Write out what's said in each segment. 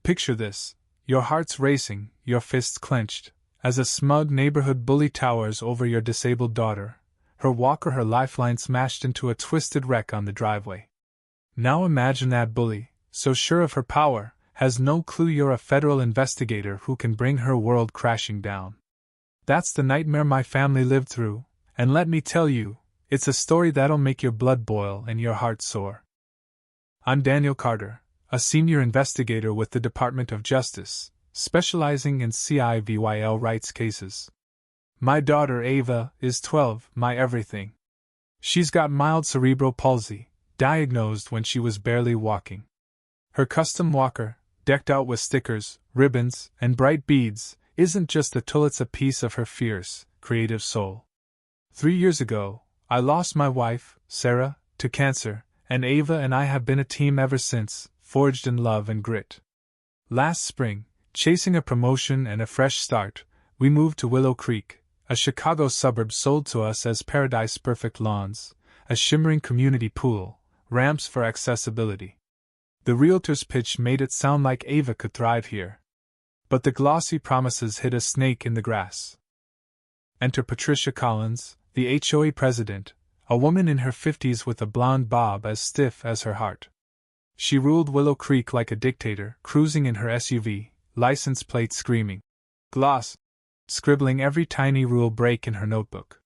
Picture this: your heart's racing, your fists clenched, as a smug neighborhood bully towers over your disabled daughter, her walker, her lifeline smashed into a twisted wreck on the driveway. Now imagine that bully, so sure of her power, has no clue you're a federal investigator who can bring her world crashing down. That's the nightmare my family lived through, and let me tell you, it's a story that'll make your blood boil and your heart soar. I'm Daniel Carter, a senior investigator with the Department of Justice, specializing in civil rights cases. My daughter Ava is 12, my everything. She's got mild cerebral palsy, diagnosed when she was barely walking. Her custom walker, decked out with stickers, ribbons, and bright beads, isn't just a tool, it's a piece of her fierce, creative soul. 3 years ago, I lost my wife, Sarah, to cancer, and Ava and I have been a team ever since, forged in love and grit. Last spring, chasing a promotion and a fresh start, we moved to Willow Creek, a Chicago suburb sold to us as paradise, perfect lawns, a shimmering community pool, ramps for accessibility. The realtor's pitch made it sound like Ava could thrive here. But the glossy promises hid a snake in the grass. Enter Patricia Collins, the HOA president, a woman in her 50s with a blonde bob as stiff as her heart. She ruled Willow Creek like a dictator, cruising in her SUV, license plate screaming "Gloss," scribbling every tiny rule break in her notebook.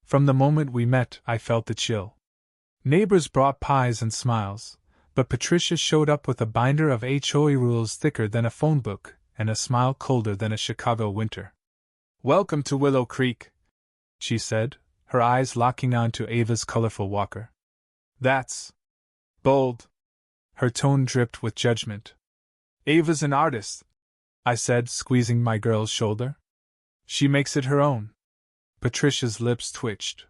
From the moment we met, I felt the chill. Neighbors brought pies and smiles, but Patricia showed up with a binder of HOA rules thicker than a phone book, and a smile colder than a Chicago winter. "Welcome to Willow Creek," she said, her eyes locking onto Ava's colorful walker. "That's bold." Her tone dripped with judgment. "Ava's an artist," I said, squeezing my girl's shoulder. "She makes it her own." Patricia's lips twitched.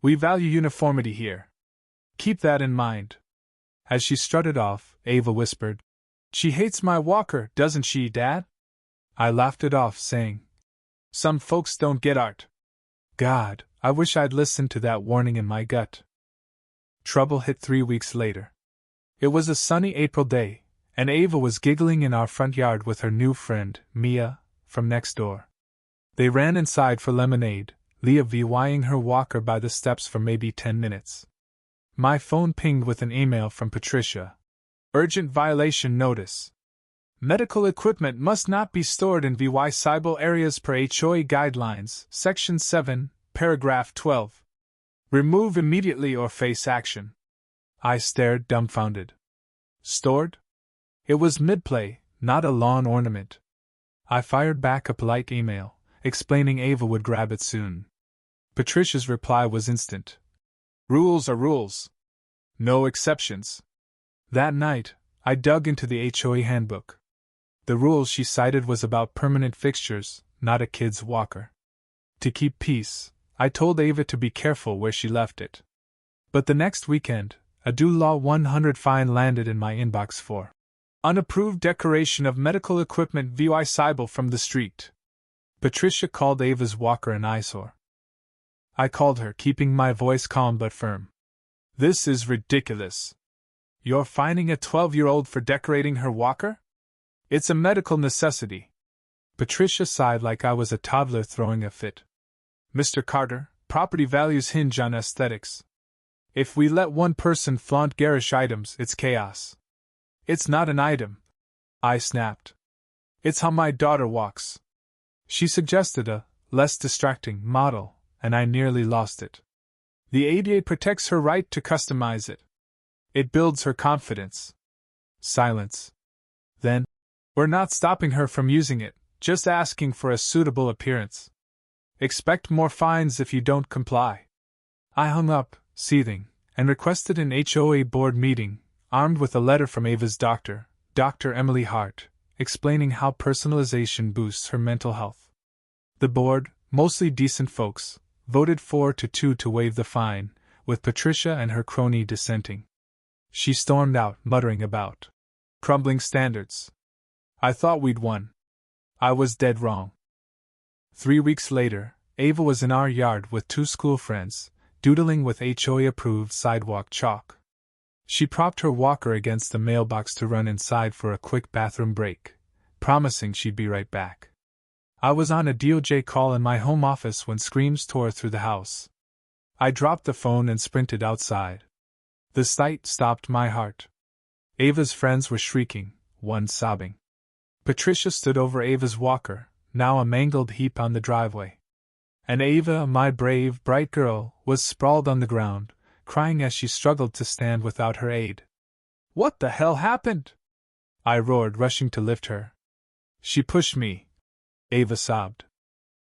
"We value uniformity here. Keep that in mind." As she strutted off, Ava whispered, "She hates my walker, doesn't she, Dad?" I laughed it off, saying, "Some folks don't get art." God, I wish I'd listened to that warning in my gut. Trouble hit 3 weeks later. It was a sunny April day, and Ava was giggling in our front yard with her new friend, Mia, from next door. They ran inside for lemonade, Leah VYing her walker by the steps for maybe 10 minutes. My phone pinged with an email from Patricia. "Urgent violation notice. Medical equipment must not be stored in VY-SIBO areas per HOA Guidelines, Section 7, Paragraph 12. Remove immediately or face action." I stared, dumbfounded. Stored? It was mid-play, not a lawn ornament. I fired back a polite email, explaining Ava would grab it soon. Patricia's reply was instant. "Rules are rules. No exceptions." That night, I dug into the HOA handbook. The rule she cited was about permanent fixtures, not a kid's walker. To keep peace, I told Ava to be careful where she left it. But the next weekend, a DO Law 100 fine landed in my inbox for unapproved decoration of medical equipment VY-SIBO from the street. Patricia called Ava's walker an eyesore. I called her, keeping my voice calm but firm. "This is ridiculous. You're fining a 12-year-old for decorating her walker? It's a medical necessity." Patricia sighed like I was a toddler throwing a fit. "Mr. Carter, property values hinge on aesthetics. If we let one person flaunt garish items, it's chaos." "It's not an item," I snapped. "It's how my daughter walks." She suggested a less distracting model, and I nearly lost it. "The ADA protects her right to customize it. It builds her confidence." Silence. Then, "We're not stopping her from using it, just asking for a suitable appearance. Expect more fines if you don't comply." I hung up, seething, and requested an HOA board meeting, armed with a letter from Ava's doctor, Dr. Emily Hart, explaining how personalization boosts her mental health. The board, mostly decent folks, voted 4-2 to waive the fine, with Patricia and her crony dissenting. She stormed out, muttering about crumbling standards. I thought we'd won. I was dead wrong. 3 weeks later, Ava was in our yard with 2 school friends, doodling with HOA-approved sidewalk chalk. She propped her walker against the mailbox to run inside for a quick bathroom break, promising she'd be right back. I was on a DOJ call in my home office when screams tore through the house. I dropped the phone and sprinted outside. The sight stopped my heart. Ava's friends were shrieking, one sobbing. Patricia stood over Ava's walker, now a mangled heap on the driveway. And Ava, my brave, bright girl, was sprawled on the ground, crying as she struggled to stand without her aid. "What the hell happened?" I roared, rushing to lift her. "She pushed me," Ava sobbed.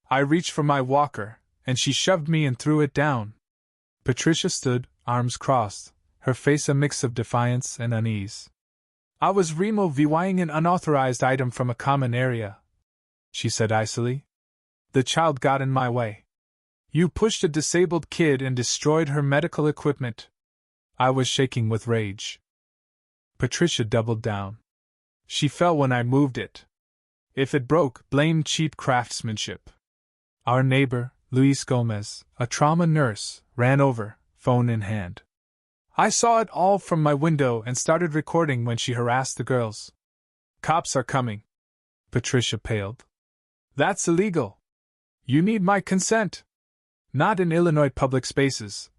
"I reached for my walker, and she shoved me and threw it down." Patricia stood, arms crossed, her face a mix of defiance and unease. "I was removing an unauthorized item from a common area," she said icily. "The child got in my way. You pushed a disabled kid and destroyed her medical equipment." I was shaking with rage. Patricia doubled down. "She fell when I moved it. If it broke, blame cheap craftsmanship." Our neighbor, Luis Gomez, a trauma nurse, ran over, phone in hand. "I saw it all from my window and started recording when she harassed the girls." "Cops are coming." Patricia paled. "That's illegal. You need my consent." "Not in Illinois public spaces,"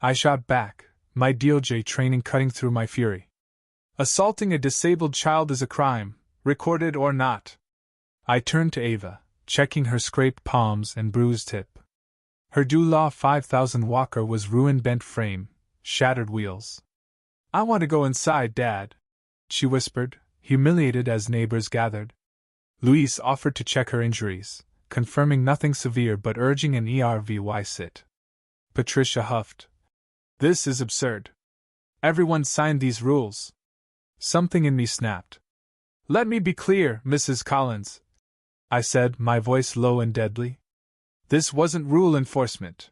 I shot back, my DOJ training cutting through my fury. "Assaulting a disabled child is a crime, recorded or not." I turned to Ava, checking her scraped palms and bruised hip. Her DOJ 5000 walker was ruined, bent frame, shattered wheels. "I want to go inside, Dad," she whispered, humiliated as neighbors gathered. Luis offered to check her injuries, confirming nothing severe but urging an ERVY sit. Patricia huffed. "This is absurd. Everyone signed these rules." Something in me snapped. "Let me be clear, Mrs. Collins," I said, my voice low and deadly. "This wasn't rule enforcement.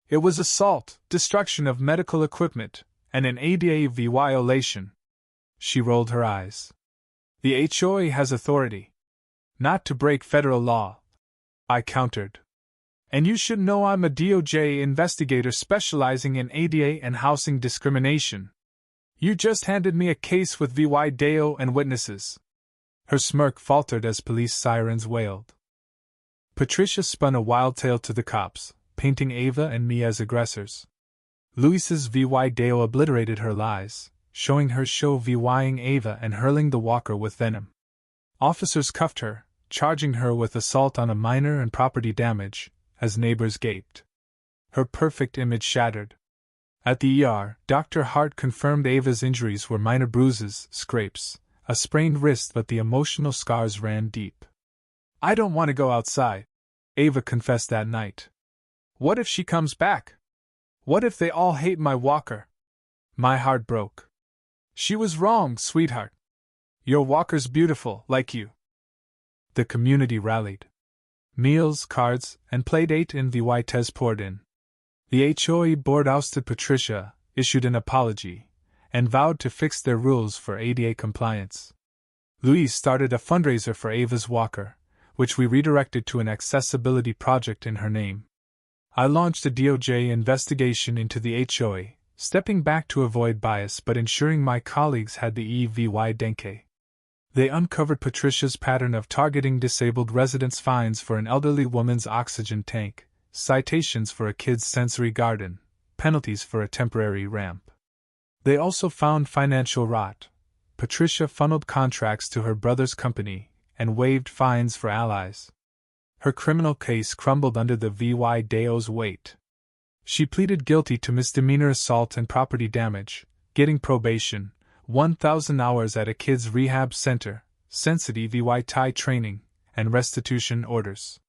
It was assault, destruction of medical equipment, and an ADA violation." She rolled her eyes. "The HOA has authority not to break federal law," I countered. "And you should know I'm a DOJ investigator specializing in ADA and housing discrimination. You just handed me a case with VY Deo and witnesses." Her smirk faltered as police sirens wailed. Patricia spun a wild tale to the cops, painting Ava and me as aggressors. Luis's VY Deo obliterated her lies, showing her show VYing Ava and hurling the walker with venom. Officers cuffed her, charging her with assault on a minor and property damage, as neighbors gaped. Her perfect image shattered. At the ER, Dr. Hart confirmed Ava's injuries were minor bruises, scrapes, a sprained wrist, but the emotional scars ran deep. "I don't want to go outside," Ava confessed that night. "What if she comes back? What if they all hate my walker?" My heart broke. "She was wrong, sweetheart. Your walker's beautiful, like you." The community rallied. Meals, cards, and playdate invites poured in. The HOA board ousted Patricia, issued an apology, and vowed to fix their rules for ADA compliance. Luis started a fundraiser for Ava's walker, which we redirected to an accessibility project in her name. I launched a DOJ investigation into the HOA, stepping back to avoid bias but ensuring my colleagues had the EVY denke. They uncovered Patricia's pattern of targeting disabled residents, fines for an elderly woman's oxygen tank, citations for a kid's sensory garden, penalties for a temporary ramp. They also found financial rot. Patricia funneled contracts to her brother's company and waived fines for allies. Her criminal case crumbled under the VY Deo's weight. She pleaded guilty to misdemeanor assault and property damage, getting probation, 1,000 hours at a kids' rehab center, sensitive VY training, and restitution orders.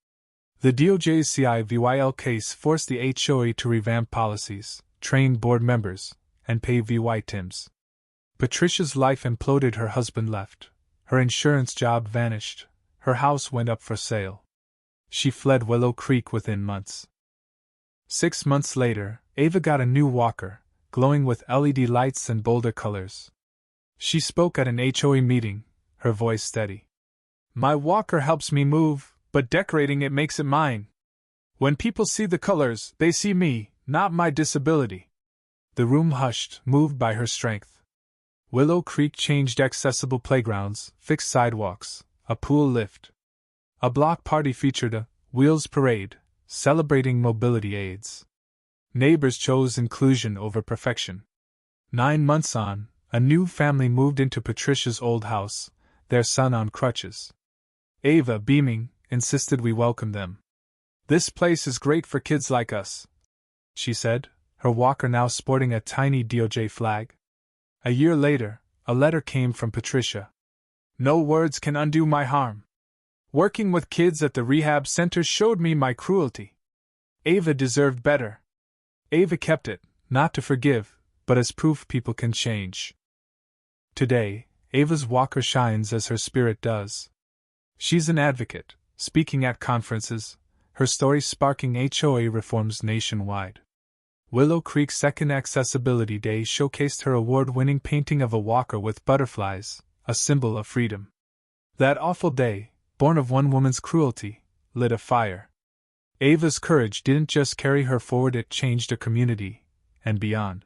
The DOJ's CIVYL case forced the HOA to revamp policies, train board members, and pay VY-TIMs. Patricia's life imploded. Her husband left. Her insurance job vanished. Her house went up for sale. She fled Willow Creek within months. 6 months later, Ava got a new walker, glowing with LED lights and bolder colors. She spoke at an HOA meeting, her voice steady. "My walker helps me move, but decorating it makes it mine. When people see the colors, they see me, not my disability." The room hushed, moved by her strength. Willow Creek changed accessible playgrounds, fixed sidewalks, a pool lift. A block party featured a wheels parade, celebrating mobility aids. Neighbors chose inclusion over perfection. 9 months on, a new family moved into Patricia's old house, their son on crutches. Ava, beaming, insisted we welcome them. "This place is great for kids like us," she said, her walker now sporting a tiny DOJ flag. A year later, a letter came from Patricia. "No words can undo my harm. Working with kids at the rehab center showed me my cruelty. Ava deserved better." Ava kept it, not to forgive, but as proof people can change. Today, Ava's walker shines as her spirit does. She's an advocate, speaking at conferences, her story sparking HOA reforms nationwide. Willow Creek's second Accessibility Day showcased her award-winning painting of a walker with butterflies, a symbol of freedom. That awful day, born of one woman's cruelty, lit a fire. Ava's courage didn't just carry her forward, it changed a community, and beyond.